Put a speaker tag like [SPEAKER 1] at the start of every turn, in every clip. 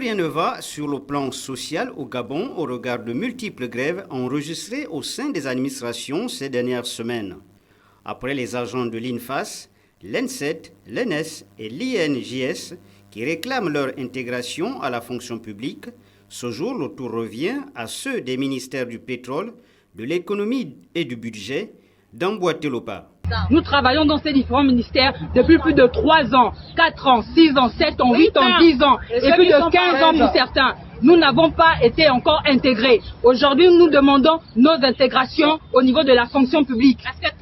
[SPEAKER 1] rien ne va sur le plan social au Gabon au regard de multiples grèves enregistrées au sein des administrations ces dernières semaines. Après les agents de l'INFAS, l'ENSET, l'ENS et l'INJS qui réclament leur intégration à la fonction publique, ce jour le tour revient à ceux des ministères du pétrole, de l'économie et du budget d'emboîter le pas.
[SPEAKER 2] Nous travaillons dans ces différents ministères depuis plus de 3 ans, 4 ans, 6 ans, 7 ans, 8 ans, 10 ans et plus de 15 ans pour certains. Nous n'avons pas été encore intégrés. Aujourd'hui, nous demandons nos intégrations au niveau de la fonction publique.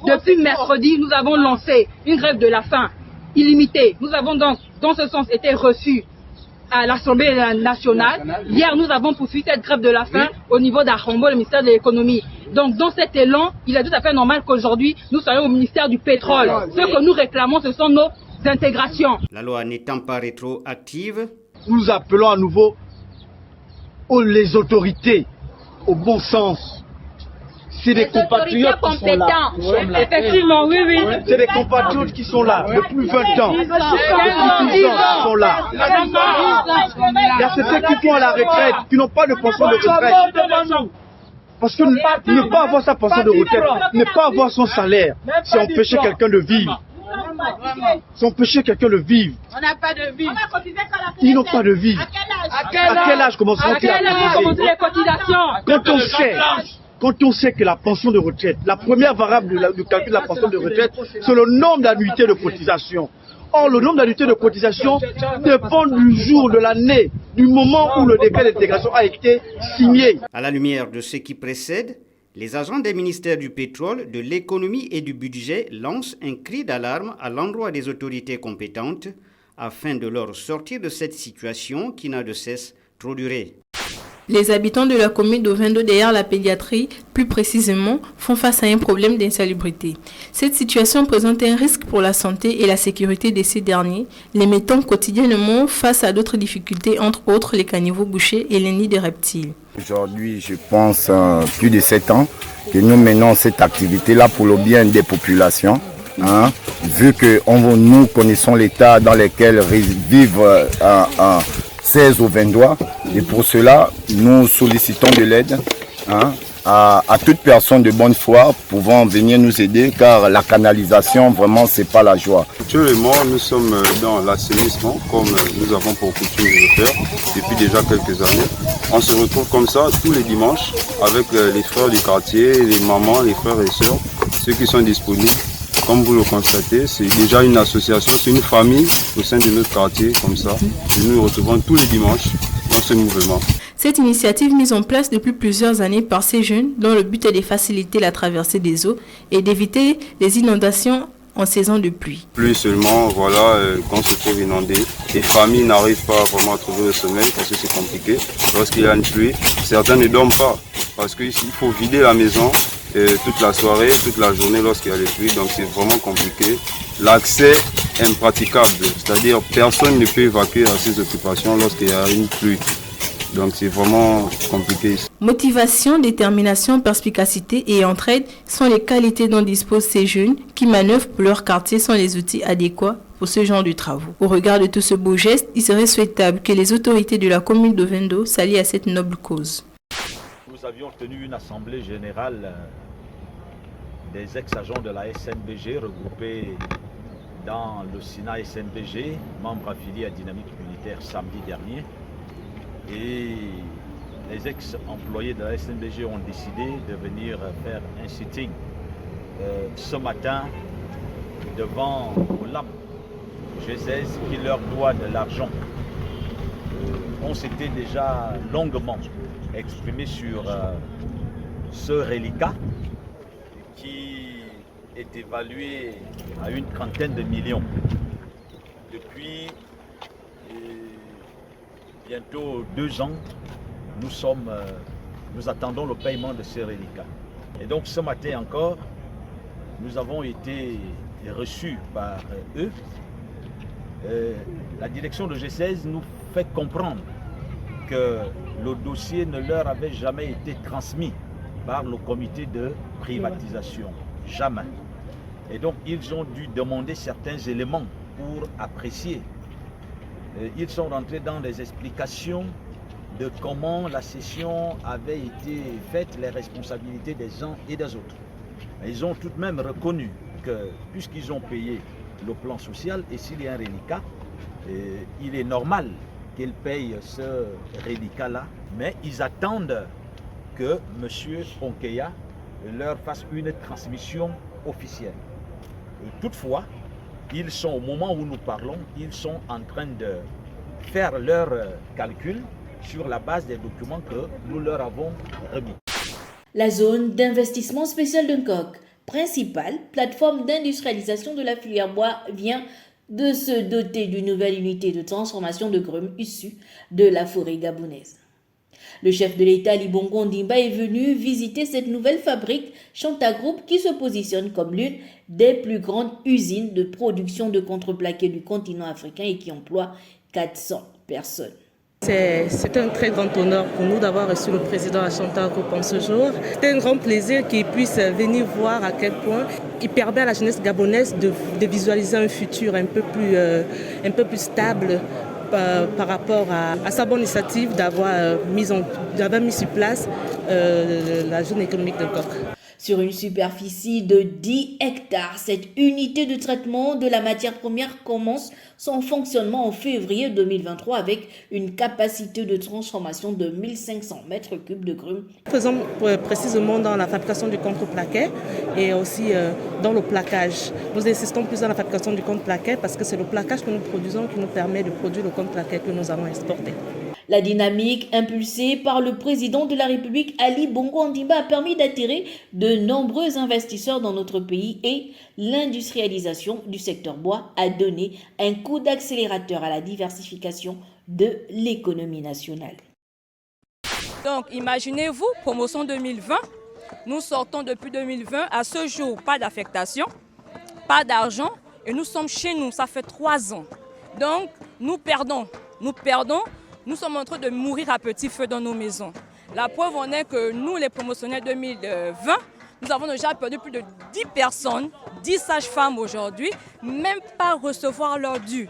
[SPEAKER 2] Depuis mercredi, nous avons lancé une grève de la faim illimitée. Nous avons dans ce sens été reçus à l'Assemblée nationale. Hier, nous avons poursuivi cette grève de la faim au niveau d'Arombo, le ministère de l'économie. Donc, dans cet élan, il est tout à fait normal qu'aujourd'hui, nous soyons au ministère du pétrole. Ce que nous réclamons, ce sont nos intégrations.
[SPEAKER 1] La loi n'étant pas rétroactive,
[SPEAKER 3] nous appelons à nouveau les autorités au bon sens. C'est des compatriotes qui sont là.
[SPEAKER 2] Effectivement, oui.
[SPEAKER 3] C'est des compatriotes qui sont là depuis 20 ans. Depuis 10 ans qui sont là. Il y a ceux qui vont à la retraite, qui n'ont pas de pension de retraite. Parce que ne pas avoir sa pension de retraite, ne pas avoir son salaire, c'est empêcher quelqu'un de vivre. C'est empêcher quelqu'un de vivre.
[SPEAKER 4] On n'a pas de vie.
[SPEAKER 3] Ils n'ont pas de vie. À quel âge commenceront-ils à cotiser
[SPEAKER 2] les cotisations?
[SPEAKER 3] Quand on sait que la pension de retraite, la première variable du calcul de la pension de retraite, c'est le nombre d'annuités de cotisation. Or, le nombre d'annuités de cotisation dépend du jour, de l'année, du moment où le décret d'intégration a été signé.
[SPEAKER 1] À la lumière de ce qui précède, les agents des ministères du pétrole, de l'économie et du budget lancent un cri d'alarme à l'endroit des autorités compétentes afin de leur sortir de cette situation qui n'a de cesse trop duré.
[SPEAKER 5] Les habitants de la commune d'Ovendo derrière la pédiatrie, plus précisément, font face à un problème d'insalubrité. Cette situation présente un risque pour la santé et la sécurité de ces derniers, les mettant quotidiennement face à d'autres difficultés, entre autres les caniveaux bouchés et les nids de reptiles.
[SPEAKER 6] Aujourd'hui, je pense plus de 7 ans que nous menons cette activité-là pour le bien des populations. Vu que nous connaissons l'état dans lequel vivent 16 Ovendois, et pour cela, nous sollicitons de l'aide à toute personne de bonne foi pouvant venir nous aider, car la canalisation, vraiment, c'est pas la joie.
[SPEAKER 7] Actuellement, nous sommes dans l'assainissement, comme nous avons pour coutume de le faire depuis déjà quelques années. On se retrouve comme ça tous les dimanches avec les frères du quartier, les mamans, les frères et sœurs, ceux qui sont disponibles. Comme vous le constatez, c'est déjà une association, c'est une famille au sein de notre quartier, comme ça. Et nous nous retrouvons tous les dimanches dans ce mouvement.
[SPEAKER 5] Cette initiative mise en place depuis plusieurs années par ces jeunes, dont le but est de faciliter la traversée des eaux et d'éviter les inondations en saison de pluie.
[SPEAKER 7] Plus seulement, voilà, quand on se trouve inondé, les familles n'arrivent pas vraiment à trouver le sommeil parce que c'est compliqué. Lorsqu'il y a une pluie, certains ne dorment pas parce qu'il faut vider la maison toute la soirée, toute la journée lorsqu'il y a les pluies, donc c'est vraiment compliqué. L'accès est impraticable, c'est-à-dire personne ne peut évacuer à ses occupations lorsqu'il y a une pluie. Donc c'est vraiment compliqué.
[SPEAKER 5] Motivation, détermination, perspicacité et entraide sont les qualités dont disposent ces jeunes qui manœuvrent pour leur quartier sans les outils adéquats pour ce genre de travaux. Au regard de tout ce beau geste, il serait souhaitable que les autorités de la commune d'Ovendo s'allient à cette noble cause.
[SPEAKER 8] Nous avions tenu une assemblée générale des ex-agents de la SNBG regroupés dans le Sénat SNBG, membre affilié à Dynamique Unitaire samedi dernier. Et les ex-employés de la SNBG ont décidé de venir faire un sitting ce matin devant l'AM G16 qui leur doit de l'argent. On s'était déjà longuement exprimé sur ce reliquat qui est évalué à une trentaine de millions. Depuis bientôt 2 ans, nous attendons le paiement de ces reliquats. Et donc ce matin encore, nous avons été reçus par eux. La direction de G16 nous fait comprendre que le dossier ne leur avait jamais été transmis par le comité de privatisation. Jamais. Et donc ils ont dû demander certains éléments pour apprécier Ils sont rentrés dans des explications de comment la cession avait été faite, les responsabilités des uns et des autres. Ils ont tout de même reconnu que puisqu'ils ont payé le plan social, et s'il y a un reliquat, il est normal qu'ils payent ce reliquat-là, mais ils attendent que M. Onkeya leur fasse une transmission officielle. Toutefois, ils sont, au moment où nous parlons, ils sont en train de faire leurs calculs sur la base des documents que nous leur avons remis.
[SPEAKER 4] La zone d'investissement spécial d'Uncock, principale plateforme d'industrialisation de la filière bois, vient de se doter d'une nouvelle unité de transformation de grumes issue de la forêt gabonaise. Le chef de l'État, Ali Bongo Ondimba, est venu visiter cette nouvelle fabrique Chanta Group qui se positionne comme l'une des plus grandes usines de production de contreplaqué du continent africain et qui emploie 400 personnes.
[SPEAKER 9] C'est un très grand honneur pour nous d'avoir reçu le président Chanta Group en ce jour. C'est un grand plaisir qu'il puisse venir voir à quel point il permet à la jeunesse gabonaise de visualiser un futur un peu plus stable par rapport à sa bonne initiative d'avoir mis sur place la zone économique de Coq.
[SPEAKER 4] Sur une superficie de 10 hectares, cette unité de traitement de la matière première commence son fonctionnement en février 2023 avec une capacité de transformation de 1500 mètres cubes de grumes.
[SPEAKER 9] Nous faisons précisément dans la fabrication du contreplaqué et aussi dans le plaquage. Nous insistons plus dans la fabrication du contreplaqué parce que c'est le plaquage que nous produisons qui nous permet de produire le contreplaqué que nous allons exporter.
[SPEAKER 4] La dynamique impulsée par le président de la République, Ali Bongo Ondimba, a permis d'attirer de nombreux investisseurs dans notre pays et l'industrialisation du secteur bois a donné un coup d'accélérateur à la diversification de l'économie nationale.
[SPEAKER 10] Donc imaginez-vous, promotion 2020, nous sortons depuis 2020, à ce jour, pas d'affectation, pas d'argent et nous sommes chez nous, ça fait 3 ans. Donc nous perdons. Nous sommes en train de mourir à petit feu dans nos maisons. La preuve en est que nous, les promotionnaires 2020, nous avons déjà perdu plus de 10 personnes, 10 sages-femmes aujourd'hui, même pas recevoir leur dû.